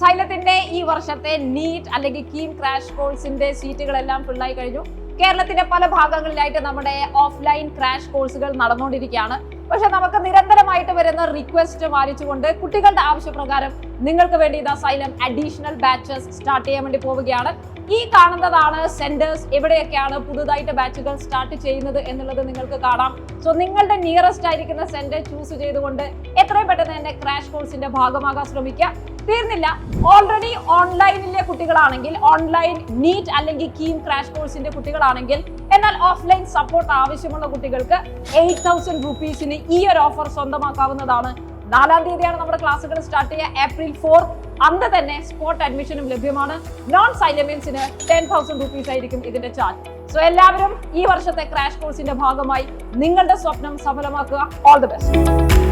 സൈലത്തിന്റെ ഈ വർഷത്തെ നീറ്റ് അല്ലെങ്കിൽ കീം ക്രാഷ് കോഴ്സിന്റെ സീറ്റുകളെല്ലാം ഫുള്ളായി കഴിഞ്ഞു. കേരളത്തിന്റെ പല ഭാഗങ്ങളിലായിട്ട് നമ്മുടെ ഓഫ്ലൈൻ ക്രാഷ് കോഴ്സുകൾ നടന്നുകൊണ്ടിരിക്കുകയാണ്. പക്ഷെ നമുക്ക് നിരന്തരമായിട്ട് വരുന്ന റിക്വസ്റ്റ് മാനിച്ചുകൊണ്ട് കുട്ടികളുടെ ആവശ്യപ്രകാരം നിങ്ങൾക്ക് വേണ്ടി സൈലം അഡീഷണൽ ബാച്ചസ് സ്റ്റാർട്ട് ചെയ്യാൻ വേണ്ടി പോവുകയാണ്. ഈ കാണുന്നതാണ് സെന്റേഴ്സ്, എവിടെയൊക്കെയാണ് പുതുതായിട്ട് ബാച്ചുകൾ സ്റ്റാർട്ട് ചെയ്യുന്നത് എന്നുള്ളത് നിങ്ങൾക്ക് കാണാം. സോ നിങ്ങളുടെ നിയറസ്റ്റ് ആയിരിക്കുന്ന സെന്റർ ചൂസ് ചെയ്തുകൊണ്ട് എത്രയും പെട്ടെന്ന് തന്നെ ക്രാഷ് കോഴ്സിന്റെ ഭാഗമാകാൻ ശ്രമിക്കുക. തീർന്നില്ല, ഓൾറെഡി ഓൺലൈനിലെ കുട്ടികളാണെങ്കിൽ, ഓൺലൈൻ നീറ്റ് അല്ലെങ്കിൽ കീം ക്രാഷ് കോഴ്സിന്റെ കുട്ടികളാണെങ്കിൽ, എന്നാൽ ഓഫ്ലൈൻ സപ്പോർട്ട് ആവശ്യമുള്ള കുട്ടികൾക്ക് 8,000 രൂപീസിന് ഈ ഒരു ഓഫർ സ്വന്തമാക്കാവുന്നതാണ്. 4-ാം തീയതിയാണ് നമ്മുടെ ക്ലാസ്സുകൾ സ്റ്റാർട്ട് ചെയ്യുക, April 4. അന്ന് തന്നെ സ്പോട്ട് അഡ്മിഷനും ലഭ്യമാണ്. നോൺ സൈലമൻസിന് 10,000 രൂപീസ് ആയിരിക്കും ഇതിന്റെ ചാർജ്. സോ എല്ലാവരും ഈ വർഷത്തെ ക്രാഷ് കോഴ്സിന്റെ ഭാഗമായി നിങ്ങളുടെ സ്വപ്നം സഫലമാക്കുക. All the best.